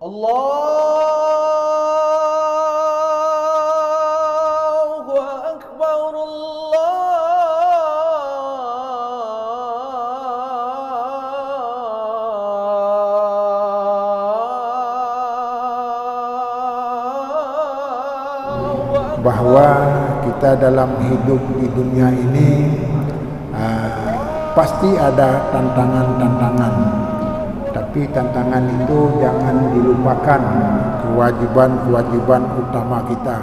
Allahu Akbar, bahwa kita dalam hidup di dunia ini pasti ada tantangan-tantangan, tapi tantangan itu jangan dilupakan kewajiban-kewajiban utama kita.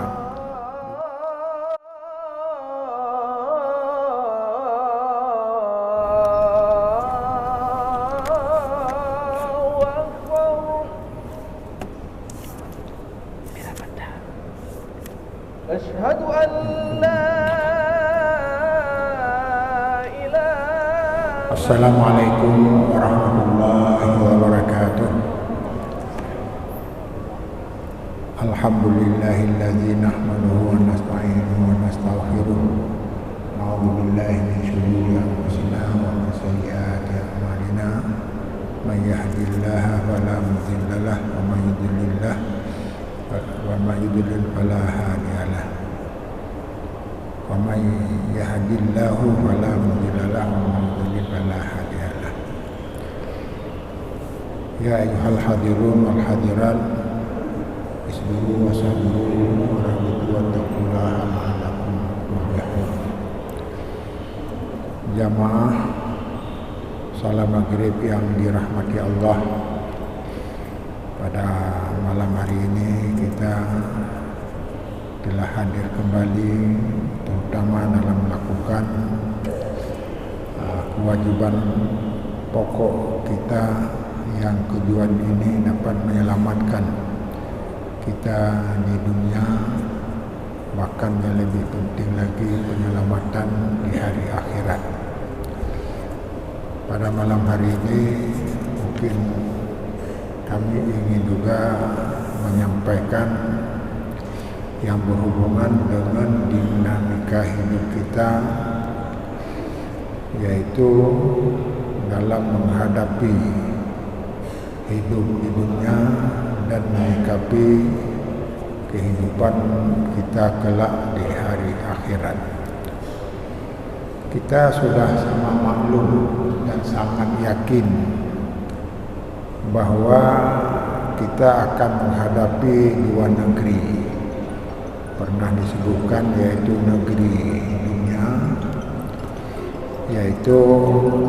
Asyhadu an la ilaha. Assalamualaikum warahmatullahi wabarakatuh. Alhamdulillahilladzi nahmaduhu wa nasta'inuhu wa nastaghfiruh. Na'udzu billahi min syururi anfusina wa min sayyiati a'malina. May yahdihillahu fala mudilla lahu wa may yudlil fala hadiya lahu. Wa may yahdihillahu fala mudilla lahu wa may yudlil fala hadiya lahu. Ya ayyuhal hadirun wal hadirat, isbiru wa sabiru wa rabitu wa taqullaha la'allakum tuflihun. Jamaah salat maghrib yang dirahmati Allah, pada malam hari ini kita telah hadir kembali, terutama dalam melakukan kewajiban pokok kita yang tujuan ini dapat menyelamatkan kita di dunia, bahkan yang lebih penting lagi penyelamatan di hari akhirat. Pada malam hari ini mungkin kami ingin juga menyampaikan yang berhubungan dengan dinamika hidup kita, yaitu dalam menghadapi hidup di dunia dan menyikapi kehidupan kita kelak di hari akhirat. Kita sudah sama maklum dan sangat yakin bahwa kita akan menghadapi dua negeri. Pernah disebutkan yaitu negeri dunia, yaitu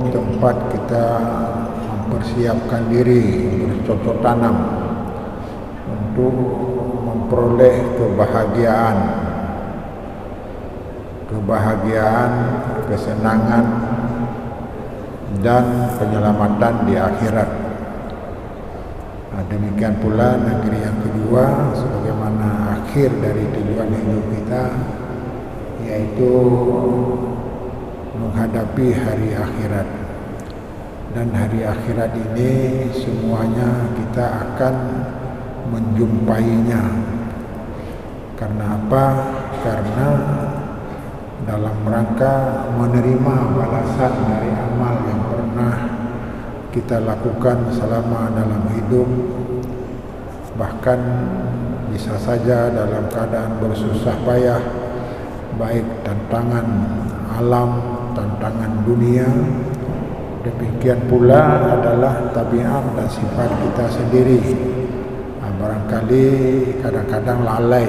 tempat kita mempersiapkan diri, bercocok tanam untuk memperoleh kebahagiaan, kesenangan dan penyelamatan di akhirat. Demikian pula negeri yang kedua, sebagaimana akhir dari tujuan hidup kita, yaitu menghadapi hari akhirat. Dan hari akhirat ini semuanya kita akan menjumpainya. Karena apa? Karena dalam rangka menerima balasan dari amal yang pernah kita lakukan selama dalam hidup, bahkan bisa saja dalam keadaan bersusah payah, baik tantangan alam, tantangan dunia, demikian pula adalah tabiat dan sifat kita sendiri. Barangkali kadang-kadang lalai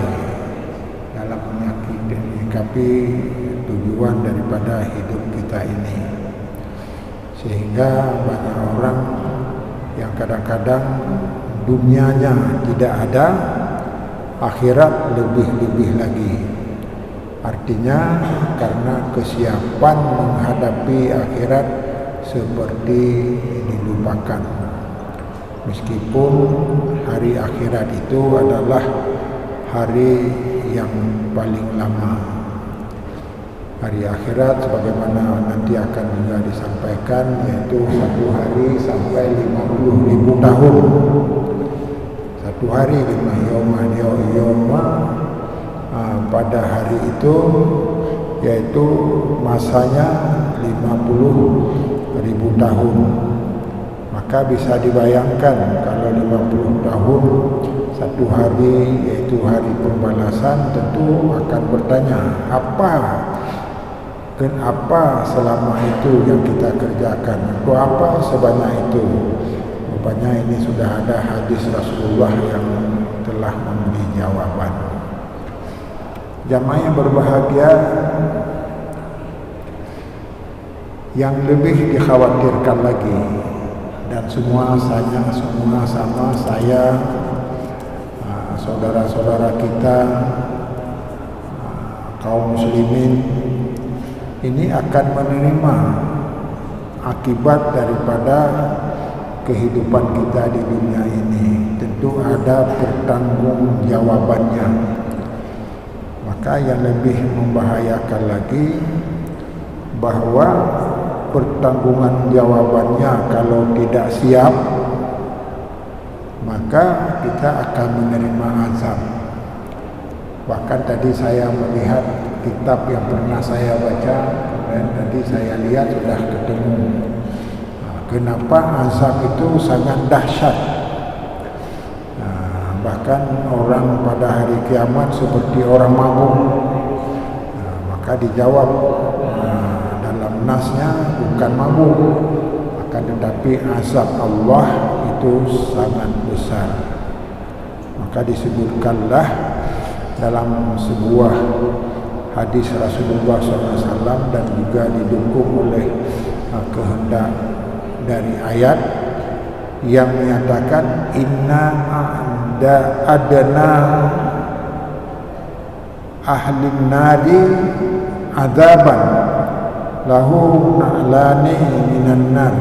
dalam menyikapi tujuan daripada hidup kita ini, sehingga banyak orang yang kadang-kadang dunianya tidak ada, akhirat lebih-lebih lagi. Artinya karena kesiapan menghadapi akhirat seperti dilupakan. Meskipun hari akhirat itu adalah hari yang paling lama. Hari akhirat sebagaimana nanti akan juga disampaikan, yaitu satu hari sampai 50.000 tahun. Satu hari lima yoma pada hari itu, yaitu masanya 50.000 tahun. Maka bisa dibayangkan kalau 50 tahun, satu hari yaitu hari pembalasan, tentu akan bertanya apa selama itu yang kita kerjakan, untuk apa sebanyak itu. Rupanya ini sudah ada hadis Rasulullah yang telah memberi jawaban. Jamaah yang berbahagia, yang lebih dikhawatirkan lagi, dan semua sama saya, saudara-saudara kita, kaum muslimin ini akan menerima akibat daripada kehidupan kita di dunia ini. Tentu ada pertanggungjawabannya. Maka yang lebih membahayakan lagi, bahwa pertanggungan jawabannya kalau tidak siap, maka kita akan menerima azab. Bahkan tadi saya melihat kitab yang pernah saya baca, dan tadi saya lihat sudah ketemu kenapa azab itu sangat dahsyat. Bahkan orang pada hari kiamat seperti orang mabuk. Maka dijawab dalam nasnya bukan mabuk, akan tetapi azab Allah itu sangat besar. Maka disebutkanlah dalam sebuah hadis Rasulullah SAW, dan juga didukung oleh kehendak dari ayat yang menyatakan inna adna ahli nari adzaban lahu na'lani minan nar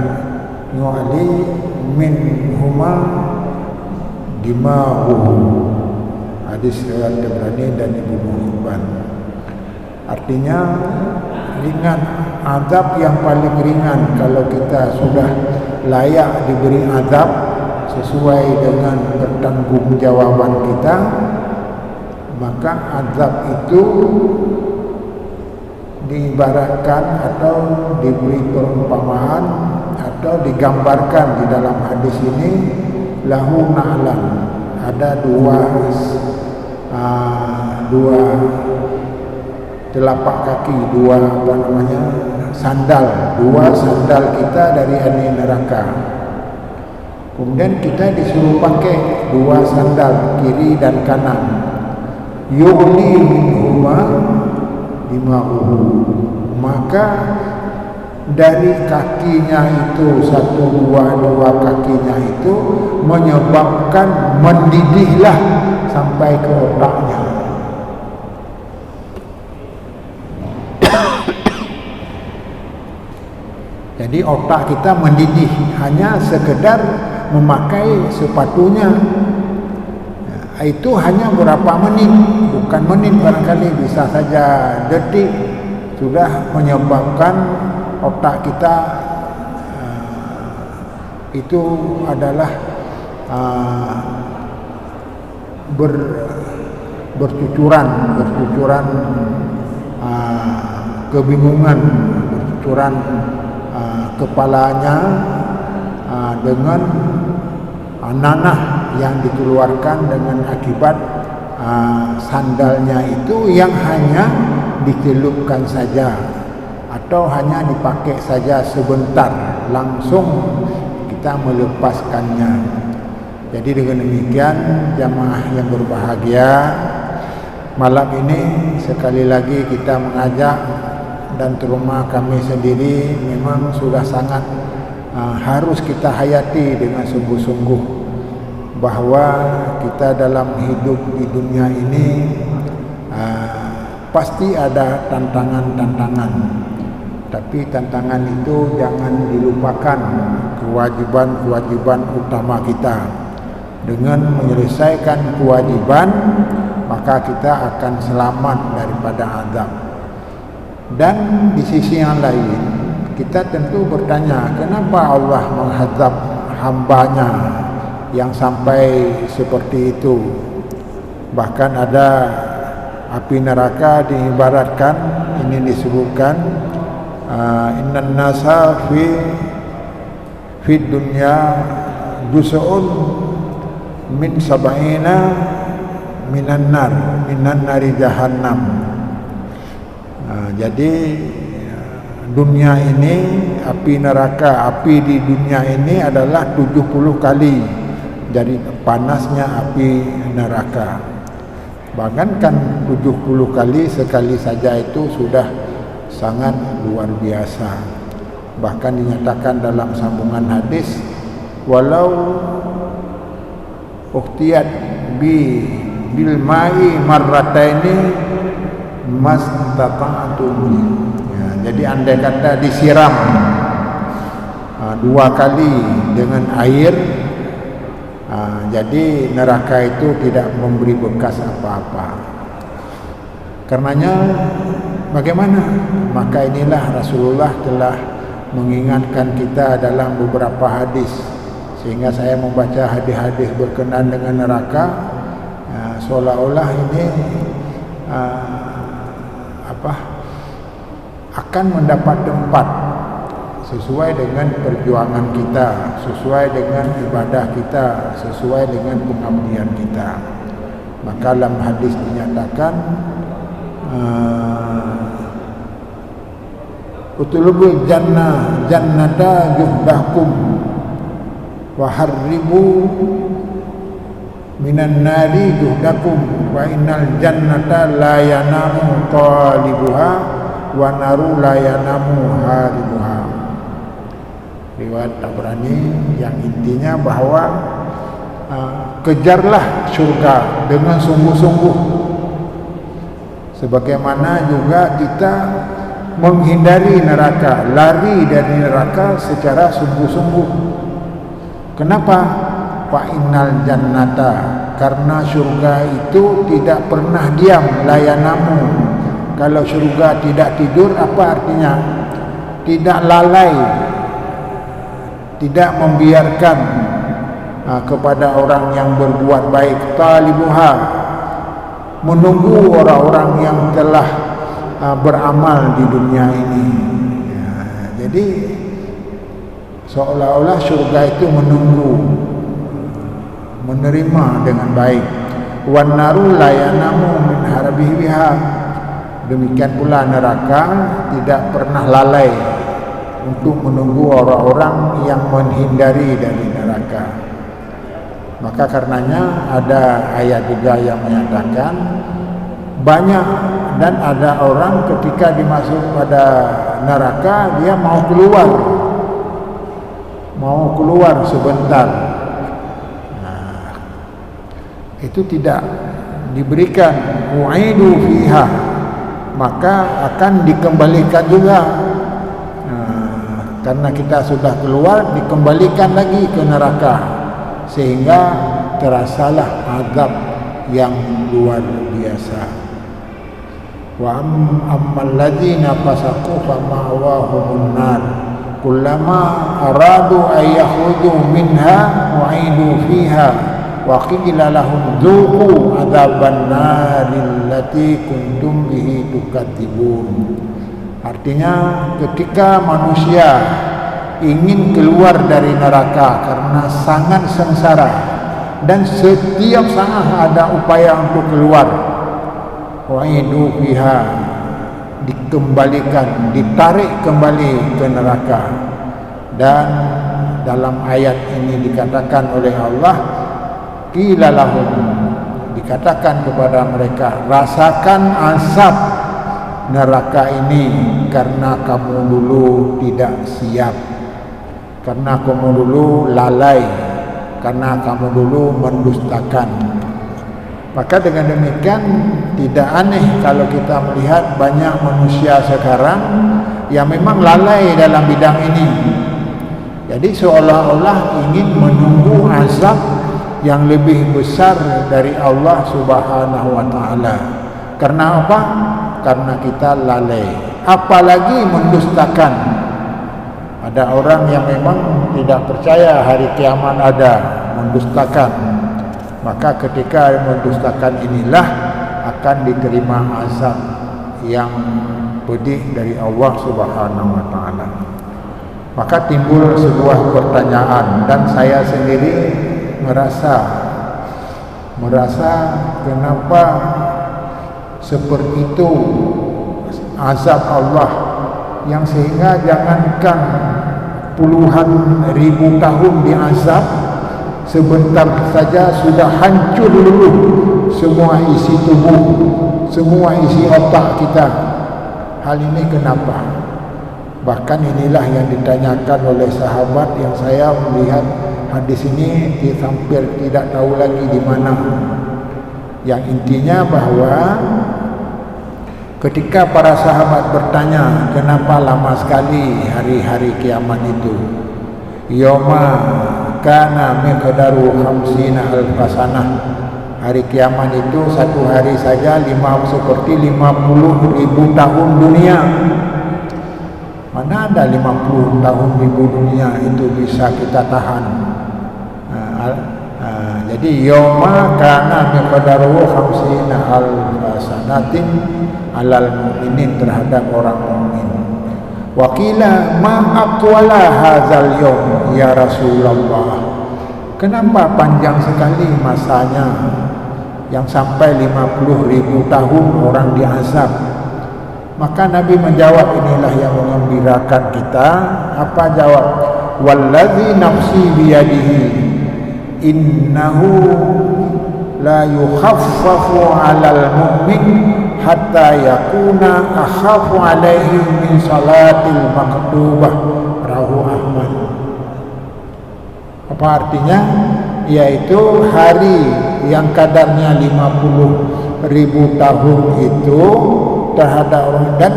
yu'ali min huma dima'uhu. Hadis riwayat Tabrani dan Ibnu Hibban. Artinya ringan, azab yang paling ringan kalau kita sudah layak diberi azab sesuai dengan pertanggungjawaban kita, maka azab itu diibaratkan atau diberi perumpamaan atau digambarkan di dalam hadis ini lahu na'lan, ada dua telapak kaki, dua sandal, dua sandal kita dari api neraka. Kemudian kita disuruh pakai dua sandal kiri dan kanan. Yu'li minhuma dima'uhu, maka dari kakinya itu dua kakinya itu menyebabkan mendidihlah sampai ke otaknya. Jadi otak kita mendidih hanya sekedar memakai sepatunya. Itu hanya berapa menit, bukan menit, barangkali bisa saja detik, sudah menyebabkan otak kita itu adalah bercucuran kebingungan, bercucuran kepalanya dengan nanah yang dikeluarkan dengan akibat sandalnya itu yang hanya dicelupkan saja atau hanya dipakai saja sebentar, langsung kita melepaskannya. Jadi dengan demikian, jamaah yang berbahagia, malam ini sekali lagi kita mengajak, dan terutama kami sendiri memang sudah sangat harus kita hayati dengan sungguh-sungguh, bahwa kita dalam hidup di dunia ini pasti ada tantangan-tantangan, tapi tantangan itu jangan dilupakan kewajiban-kewajiban utama kita. Dengan menyelesaikan kewajiban, maka kita akan selamat daripada azab. Dan di sisi yang lain, kita tentu bertanya, kenapa Allah menghazab hambanya yang sampai seperti itu? Bahkan ada api neraka diibaratkan, ini disebutkan, innan nasa fi dunya juz'un min sab'ina minan nari jahannam. Jadi dunia ini, api neraka, api di dunia ini adalah 70 kali dari panasnya api neraka. Bayangkan 70 kali sekali saja itu sudah sangat luar biasa. Bahkan dinyatakan dalam sambungan hadis, walau uhtiyat bil ma'i marrataini mastata'tum. Ya, jadi andai kata disiram 2 kali dengan air, jadi neraka itu tidak memberi bekas apa-apa. Karenanya bagaimana? Maka inilah Rasulullah telah mengingatkan kita dalam beberapa hadis, sehingga saya membaca hadis-hadis berkenaan dengan neraka, seolah-olah ini akan mendapat tempat sesuai dengan perjuangan kita, sesuai dengan ibadah kita, sesuai dengan pengabdian kita. Maka dalam hadis dinyatakan utulubul jannata juhdakum wa harribu minan nari juhdakum wa innal jannata la yanamu talibuha wa naru la yanamu haribuha. Riwayat Tabrani yang intinya bahwa kejarlah surga dengan sungguh-sungguh, sebagaimana juga kita menghindari neraka, lari dari neraka secara sungguh-sungguh. Kenapa? Fa innal jannata, karena surga itu tidak pernah diam, layanamu. Kalau surga tidak tidur, apa artinya? Tidak lalai, tidak membiarkan kepada orang yang berbuat baik, talibuha, menunggu orang-orang yang telah beramal di dunia ini. Ya, jadi seolah-olah surga itu menunggu, menerima dengan baik. Wan naru la yanamu min harbiha, demikian pula neraka tidak pernah lalai untuk menunggu orang-orang yang menghindari dari neraka. Maka karenanya ada ayat juga yang menyatakan banyak, dan ada orang ketika dimasuk pada neraka dia mau keluar sebentar. Nah, itu tidak diberikan u'idu fiha, maka akan dikembalikan juga. Karena kita sudah keluar, dikembalikan lagi ke neraka, sehingga terasalah azab yang luar biasa. Wa ammal ladzina fasaqu fa ma'wahumun nar kullama aradu ay yakhruju minha u'idu fiha wa qila lahum dzuqu adzaban naril lati kuntum bihi tukadzibun. Artinya ketika manusia ingin keluar dari neraka karena sangat sengsara dan setiap saat ada upaya untuk keluar, wa'idu fiha, dikembalikan, ditarik kembali ke neraka. Dan dalam ayat ini dikatakan oleh Allah, qila lahum, dikatakan kepada mereka, rasakan azab neraka ini karena kamu dulu tidak siap, karena kamu dulu lalai, karena kamu dulu mendustakan. Maka dengan demikian tidak aneh kalau kita melihat banyak manusia sekarang yang memang lalai dalam bidang ini. Jadi seolah-olah ingin menunggu azab yang lebih besar dari Allah Subhanahu wa taala. Karena apa? Karena kita lalai, apalagi mendustakan. Ada orang yang memang tidak percaya hari kiamat ada, mendustakan. Maka ketika mendustakan inilah akan diterima azab yang pedih dari Allah Subhanahu wa taala. Maka timbul sebuah pertanyaan, dan saya sendiri merasa merasa kenapa seperti itu azab Allah, yang sehingga jangankan puluhan ribu tahun diazab, sebentar saja sudah hancur luluh semua isi tubuh, semua isi otak kita. Hal ini kenapa? Bahkan inilah yang ditanyakan oleh sahabat, yang saya melihat hadis ini hampir tidak tahu lagi di mana. Yang intinya bahwa ketika para sahabat bertanya, kenapa lama sekali hari-hari kiamat itu? Yoma kana miqdaru 50 alfasanah. Hari kiamat itu satu hari saja seperti 50.000 tahun dunia. Mana ada 50 tahun ribu dunia itu bisa kita tahan. Jadi yoma kana miqdaru 50 alfasanatin alal mu'minin, terhadap orang mukmin. Wakila ma aqwala hadzal yawm ya Rasulullah. Kenapa panjang sekali masanya yang sampai 50.000 tahun orang diazab? Maka Nabi menjawab, inilah yang mengembirakan kita. Apa jawab? Wallazi nafsi biyadihi innahu la yukhaffafu 'alal mu'min hatta yakuna akhafu 'alaihi min salatil maktubah, rawahu Ahmad. Apa artinya? Yaitu hari yang kadarnya 50.000 tahun itu terhadap orang. Dan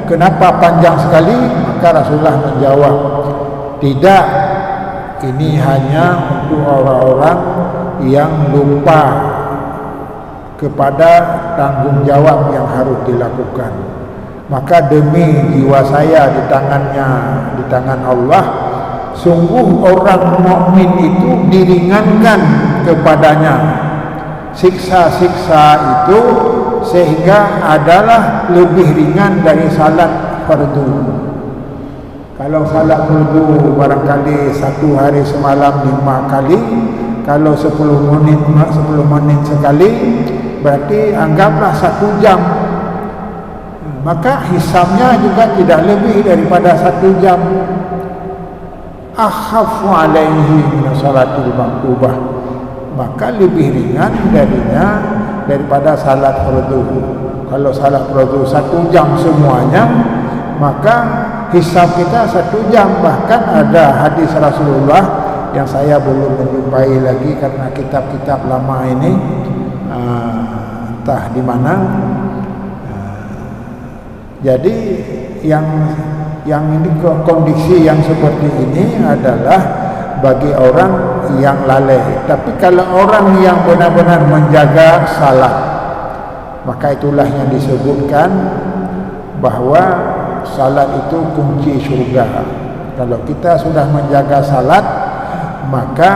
kenapa panjang sekali? Maka Rasulullah menjawab, tidak, ini hanya untuk orang-orang yang lupa kepada tanggung jawab yang harus dilakukan. Maka demi jiwa saya di tangan Allah, sungguh orang mukmin itu diringankan kepadanya siksa-siksa itu, sehingga adalah lebih ringan dari salat fardu. Kalau salat fardu barangkali satu hari semalam 5 kali, kalau 10 menit sekali, berarti anggaplah 1 jam. Maka hisabnya juga tidak lebih daripada 1 jam. Akhafu alaihi min salatil maktubah, maka lebih ringan daripada salat fardu. Kalau salat fardu 1 jam semuanya, maka hisab kita 1 jam. Bahkan ada hadis Rasulullah yang saya belum menjumpai lagi karena kitab-kitab lama ini entah di mana. Jadi yang ini, kondisi yang seperti ini adalah bagi orang yang lalai. Tapi kalau orang yang benar-benar menjaga salat, maka itulah yang disebutkan bahwa salat itu kunci surga. Kalau kita sudah menjaga salat, maka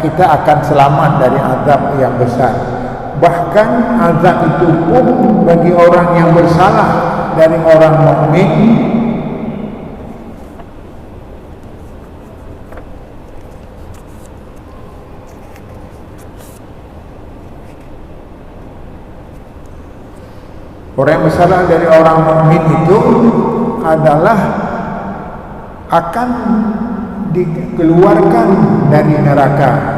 kita akan selamat dari azab yang besar. Bahkan azab itu pun bagi orang yang bersalah dari orang mukmin, orang yang bersalah dari orang mukmin itu adalah akan dikeluarkan dari neraka.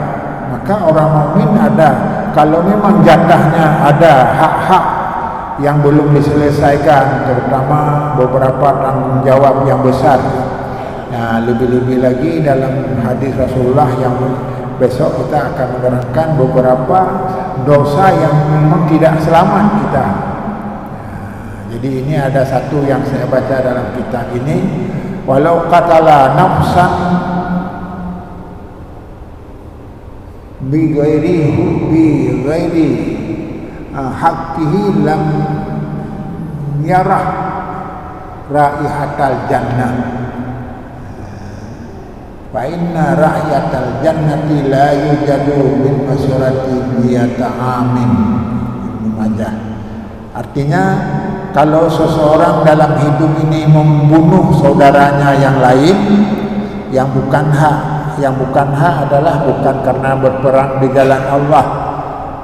Maka orang mukmin ada, kalau memang jatahnya ada hak-hak yang belum diselesaikan, terutama beberapa tanggung jawab yang besar. Nah, lebih-lebih lagi dalam hadis Rasulullah yang besok kita akan menerangkan beberapa dosa yang memang tidak selamat kita. Jadi ini ada satu yang saya baca dalam kitab ini, walau qatala nafsan bi ghairi haqqihi lam yarah raihatal jannah, fa inna raihatal jannati la yujadu min masyarati biyata amin. Ibnu Majah. Artinya, kalau seseorang dalam hidup ini membunuh saudaranya yang lain yang bukan hak yang bukan hak adalah bukan karena berperang di jalan Allah.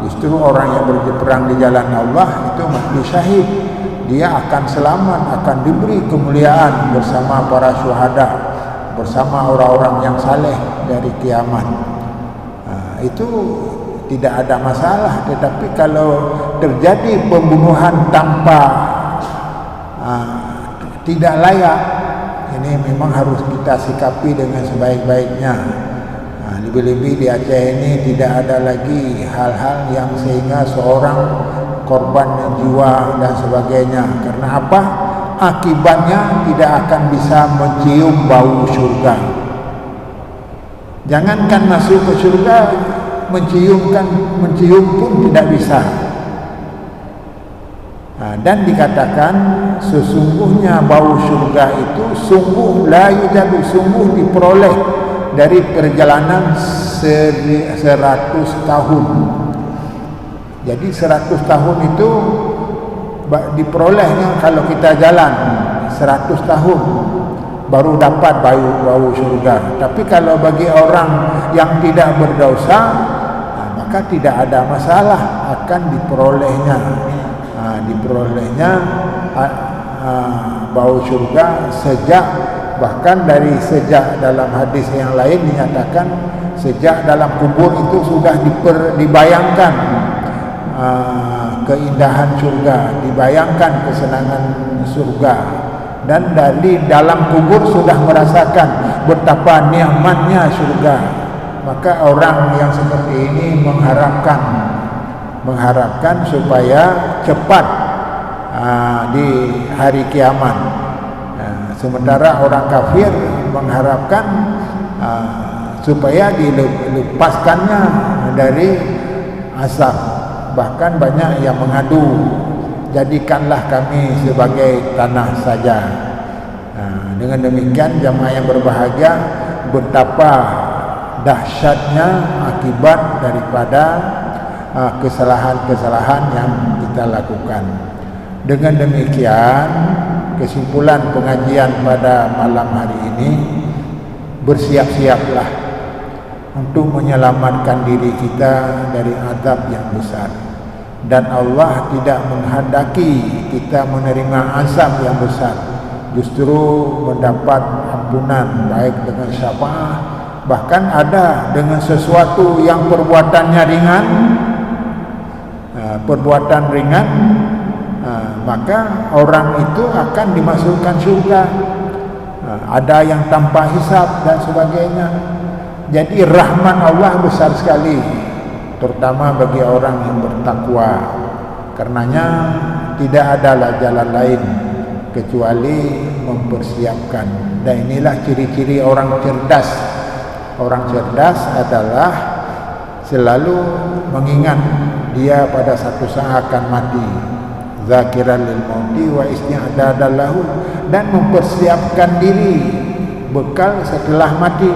Justru orang yang berperang di jalan Allah itu mati syahid, dia akan selamat, akan diberi kemuliaan bersama para syuhada, bersama orang-orang yang saleh dari kiamat. Itu tidak ada masalah. Tetapi kalau terjadi pembunuhan tanpa tidak layak, ini memang harus kita sikapi dengan sebaik-baiknya. Lebih-lebih di Aceh ini tidak ada lagi hal-hal yang sehingga seorang korban jiwa dan sebagainya. Karena apa? Akibatnya tidak akan bisa mencium bau surga. Jangankan masuk ke surga, mencium pun tidak bisa. Dan dikatakan sesungguhnya bau surga itu sungguh la yujadu, sungguh diperoleh dari perjalanan 100 tahun. Jadi 100 tahun itu diperolehnya kalau kita jalan 100 tahun baru dapat bau surga. Tapi kalau bagi orang yang tidak berdosa, maka tidak ada masalah, akan diperolehnya bau surga bahkan sejak dalam hadis yang lain dinyatakan sejak dalam kubur itu sudah dibayangkan keindahan surga, dibayangkan kesenangan surga, dan dari dalam kubur sudah merasakan betapa nikmatnya surga. Maka orang yang seperti ini mengharapkan supaya cepat di hari kiamat. Sementara orang kafir mengharapkan supaya dilepaskannya dari azab. Bahkan banyak yang mengadu, jadikanlah kami sebagai tanah saja. Dengan demikian jamaah yang berbahagia, betapa dahsyatnya akibat daripada kesalahan-kesalahan yang kita lakukan. Dengan demikian, kesimpulan pengajian pada malam hari ini, bersiap-siaplah untuk menyelamatkan diri kita dari azab yang besar. Dan Allah tidak menghendaki kita menerima azab yang besar, justru mendapat ampunan baik dengan syafaat, bahkan ada dengan sesuatu yang perbuatannya ringan, maka orang itu akan dimasukkan surga. Ada yang tanpa hisab dan sebagainya. Jadi rahmat Allah besar sekali, terutama bagi orang yang bertakwa. Karenanya tidak adalah jalan lain kecuali mempersiapkan. Dan inilah ciri-ciri orang cerdas. Orang cerdas adalah selalu mengingat dia pada satu saat akan mati, zakiran lil mauti wa isti'dadan lahu, dan mempersiapkan diri bekal setelah mati.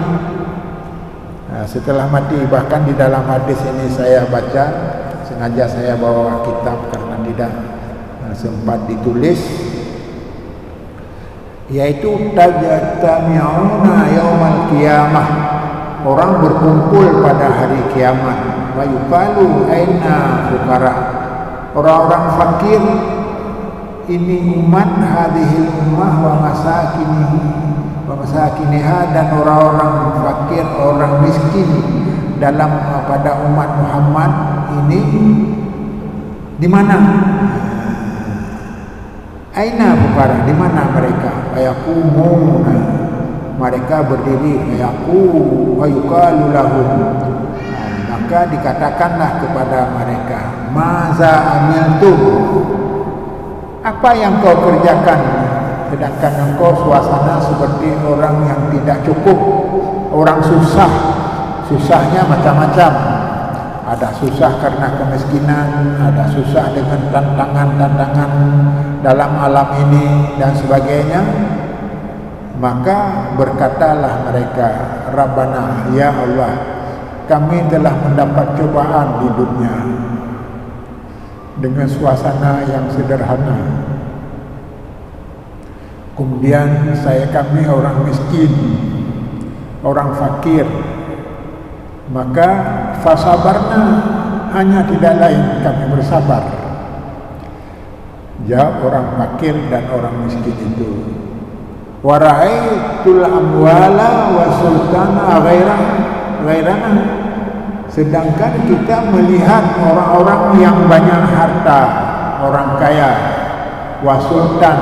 Setelah mati, bahkan di dalam hadis ini saya baca, sengaja saya bawa kitab karena tidak sempat ditulis, yaitu tajtami'una yaumal qiyamah, orang berkumpul pada hari kiamat. Wa yuqalu aina fuqara, orang-orang fakir ini umat hadhil ummah wa masakiniha, dan orang-orang fakir, orang miskin dalam pada umat Muhammad ini di mana? Aina fuqara, di mana mereka? Ayakumuna, mereka berdiri. Wa yuqalu lahum, maka dikatakanlah kepada mereka, maza amiltum, apa yang kau kerjakan? Sedangkan engkau suasana seperti orang yang tidak cukup, orang susah. Susahnya macam-macam. Ada susah karena kemiskinan, ada susah dengan tantangan-tantangan dalam alam ini dan sebagainya. Maka berkatalah mereka, Rabbana, ya Allah, kami telah mendapat cobaan di dunia dengan suasana yang sederhana. Kemudian kami orang miskin, orang fakir, maka fasabarna, hanya tidak lain kami bersabar. Jawab orang fakir dan orang miskin itu, wa ra'aitul amwala wa sultana ghairana, sedangkan kita melihat orang-orang yang banyak harta, orang kaya, wa sultan,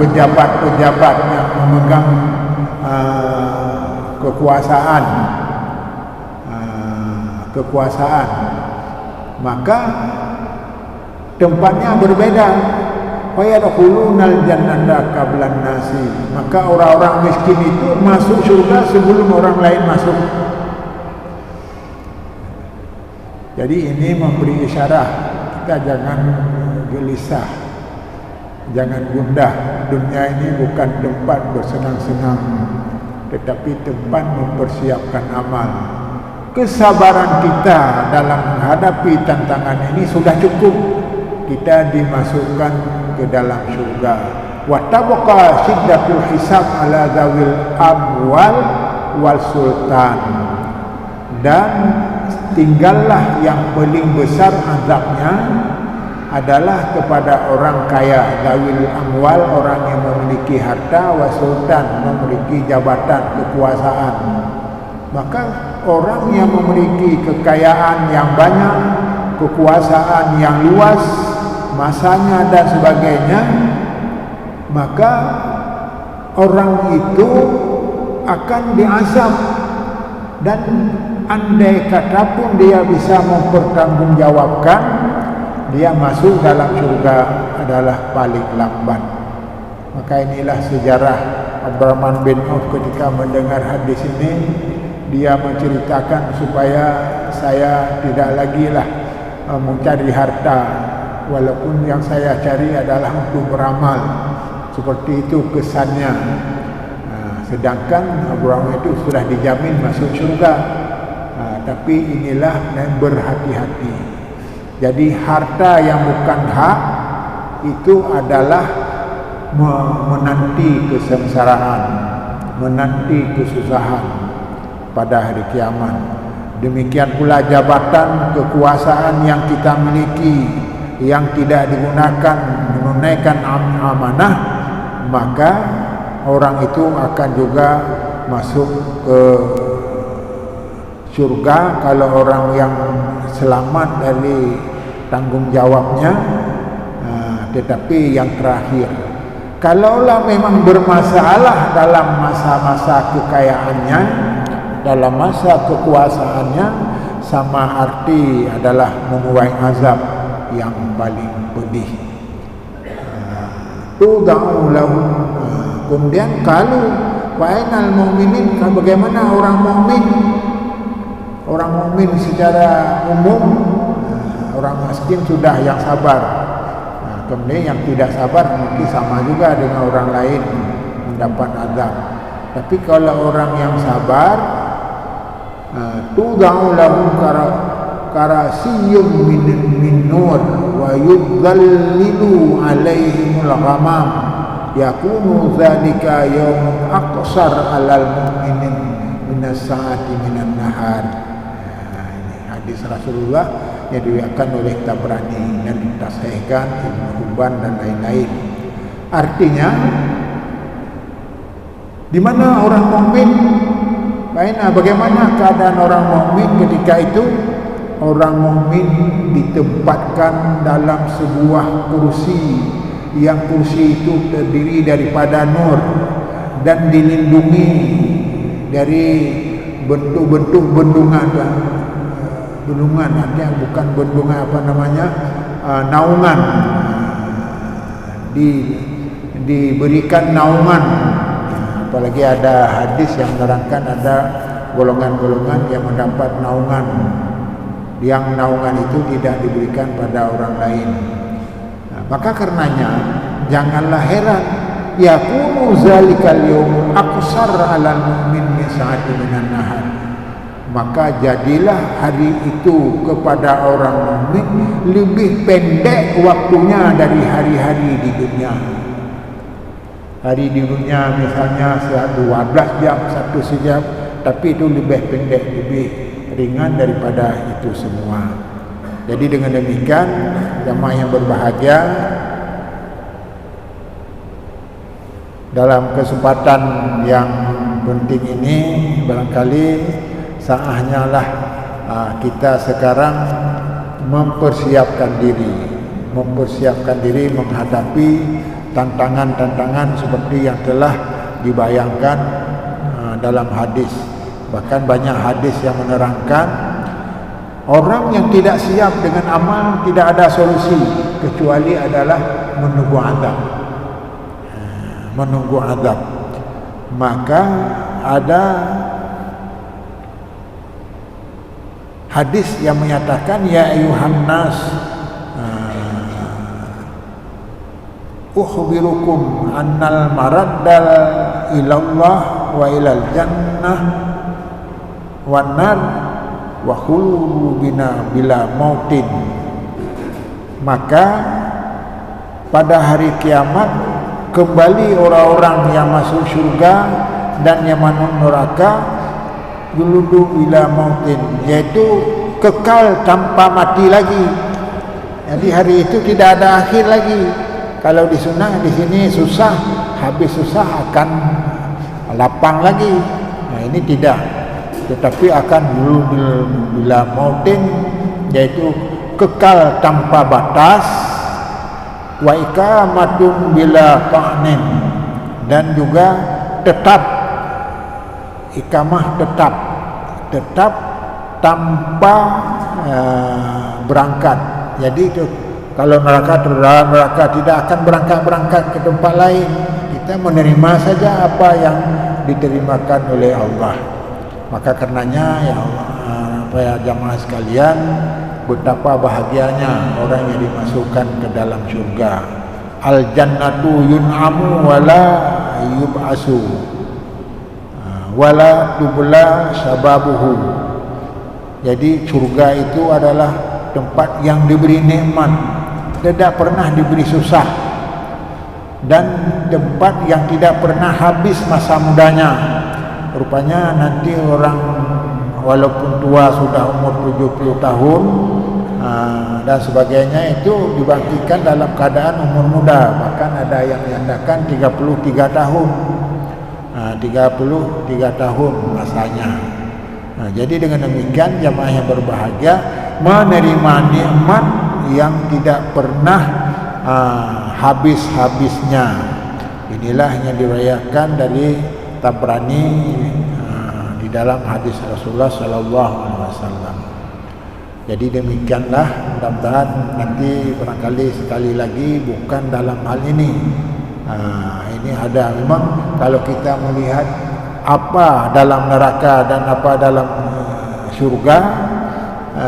pejabat-pejabat yang memegang kekuasaan, maka tempatnya berbeda. Fayadkhulunal jannata qablan nasi, maka orang-orang miskin itu masuk surga sebelum orang lain masuk. Jadi ini memberi isyarat kita jangan gelisah, jangan gundah. Dunia ini bukan tempat bersenang-senang, tetapi tempat mempersiapkan amal. Kesabaran kita dalam menghadapi tantangan ini sudah cukup, kita dimasukkan ke dalam surga. Wa tabqa syiddatul hisab ala zawil amwal wal sultan, dan tinggallah yang paling besar azabnya adalah kepada orang kaya, zawil amwal, orang yang memiliki harta, wa sultan, memiliki jabatan kekuasaan. Maka orang yang memiliki kekayaan yang banyak, kekuasaan yang luas, masanya dan sebagainya, maka orang itu akan diazab, dan andai kata pun dia bisa mempertanggungjawabkan, dia masuk dalam surga adalah paling lambat. Maka inilah sejarah Abdurrahman bin Auf ketika mendengar hadis ini. Dia menceritakan supaya saya tidak lagi lah mencari harta, walaupun yang saya cari adalah untuk beramal. Seperti itu kesannya. Sedangkan Abdurrahman itu sudah dijamin masuk surga. Tapi inilah yang berhati-hati. Jadi harta yang bukan hak itu adalah menanti kesengsaraan, menanti kesusahan pada hari kiamat. Demikian pula jabatan, kekuasaan yang kita miliki yang tidak digunakan menunaikan amanah, maka orang itu akan juga masuk ke surga kalau orang yang selamat dari tanggung jawabnya. Tetapi yang terakhir, kalaulah memang bermasalah dalam masa-masa kekayaannya, dalam masa kekuasaannya, sama arti adalah menuai azab yang paling pedih. Tuda'u lahum. Kemudian kalau fa'inal mu'minin, bagaimana orang mukmin? Orang mukmin secara umum, orang miskin sudah yang sabar. Kemudian yang tidak sabar mungkin sama juga dengan orang lain mendapat azab. Tapi kalau orang yang sabar, tuda'u lahum karasiyum min nur wa yudhallilu alaihimul ghamam yakunu dzalika yaumun aqsar alal mu'minin minas saati minan nahar. Ini hadis Rasulullah yang diriwayatkan oleh Tabrani dan ditasahihkan Ibnu Hibban dan lain-lain. Artinya, di mana orang mukmin, bagaimana keadaan orang mukmin ketika itu? Orang mukmin ditempatkan dalam sebuah kursi, yang kursi itu terdiri daripada nur dan dilindungi dari bentuk-bentuk bendungan, artinya bukan bendungan, naungan, diberikan naungan. Apalagi ada hadis yang menerangkan ada golongan-golongan yang mendapat naungan, yang naungan itu tidak diberikan pada orang lain. Maka karenanya janganlah heran, yakunu zalikal yaum aqsar 'alal mu'min min sa'ati minan nahar. Maka jadilah hari itu kepada orang mukmin lebih pendek waktunya dari hari-hari di dunia. Hari di dunia misalnya 12 jam, 1 jam, tapi itu lebih pendek, lebih ringan daripada itu semua. Jadi dengan demikian, jamaah yang berbahagia, dalam kesempatan yang penting ini barangkali saatnya lah kita sekarang mempersiapkan diri menghadapi tantangan-tantangan seperti yang telah dibayangkan dalam hadis. Bahkan banyak hadis yang menerangkan orang yang tidak siap dengan amal tidak ada solusi kecuali adalah menunggu azab. Maka ada hadis yang menyatakan ya ayuhan nas ukhbirukum annal maraddal ilallah wa ilal jannah wan nar wa khulu bina bila mautin. Maka pada hari kiamat kembali orang-orang yang masuk surga dan yang masuk neraka dulu bila mautin, yaitu kekal tanpa mati lagi. Jadi hari itu tidak ada akhir lagi. Kalau di sunnah di sini susah, habis susah akan lapang lagi. Nah ini tidak, tetapi akan dulu bila mautin, yaitu kekal tanpa batas, wa ikamatun bila ta'nin, dan juga tetap ikamah, tetap tanpa berangkat. Jadi itu kalau neraka tidak akan berangkat ke tempat lain. Kita menerima saja apa yang diterimakan oleh Allah. Maka karenanya ya Allah, ya jamaah sekalian, betapa bahagianya orang yang dimasukkan ke dalam surga. Al jannatu yun'amu wala yub'asu wala tubla sababuhu. Jadi surga itu adalah tempat yang diberi nikmat, tidak pernah diberi susah, dan tempat yang tidak pernah habis masa mudanya. Rupanya nanti orang walaupun tua sudah umur 70 tahun dan sebagainya itu dibangkitkan dalam keadaan umur muda. Bahkan ada yang menyatakan 33 tahun. 33 tahun masanya. Jadi dengan demikian jamaah yang berbahagia menerima nikmat yang tidak pernah habis-habisnya. Inilah yang diriwayatkan dari Tabrani di dalam hadis Rasulullah sallallahu alaihi wasallam. Jadi demikianlah, mudah-mudahan nanti barangkali sekali lagi bukan dalam hal ini. Ini ada memang kalau kita melihat apa dalam neraka dan apa dalam surga,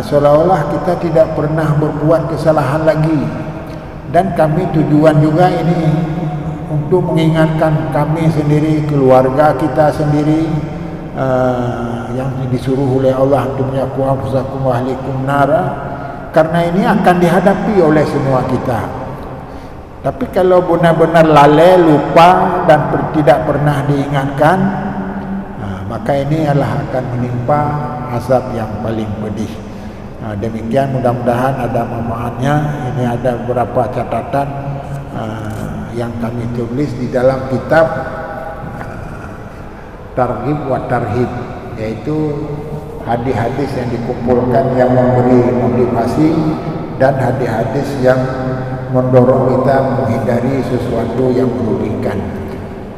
seolah-olah kita tidak pernah berbuat kesalahan lagi. Dan kami tujuan juga ini untuk mengingatkan kami sendiri, keluarga kita sendiri yang disuruh oleh Allah untuk menyaku anfusakum wa ahlikum nara, karena ini akan dihadapi oleh semua kita. Tapi kalau benar-benar lalai, lupa dan tidak pernah diingatkan, maka ini adalah akan menimpa azab yang paling pedih. Demikian, mudah-mudahan ada manfaatnya. Ini ada beberapa catatan yang kami tulis di dalam kitab Targhib wa Tarhib, yaitu hadis-hadis yang dikumpulkan yang memberi motivasi dan hadis-hadis yang mendorong kita menghindari sesuatu yang merugikan.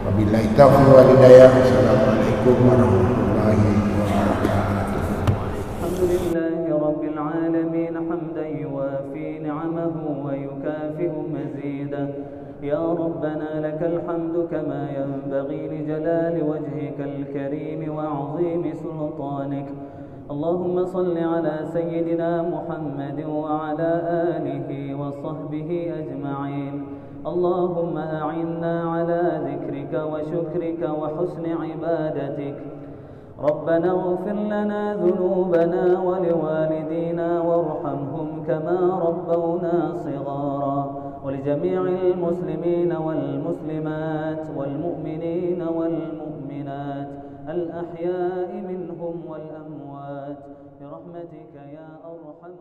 Wabillahi taufiq wal hidayah. Assalamualaikum warahmatullahi wabarakatuh. Alhamdulillahi rabbil alamin hamdan yuwafi ni'amahu wa yukafi'u mazidah. Ya Rabbana lakal hamdu kama yanbaghi li jalali wajhikal karim wa 'azimi sultanik. اللهم صل على سيدنا محمد وعلى آله وصحبه أجمعين. اللهم أعنا على ذكرك وشكرك وحسن عبادتك. ربنا اغفر لنا ذنوبنا ولوالدينا وارحمهم كما ربونا صغارا، ولجميع المسلمين والمسلمات والمؤمنين والمؤمنات الأحياء منهم والأموات برحمتك يا أرحم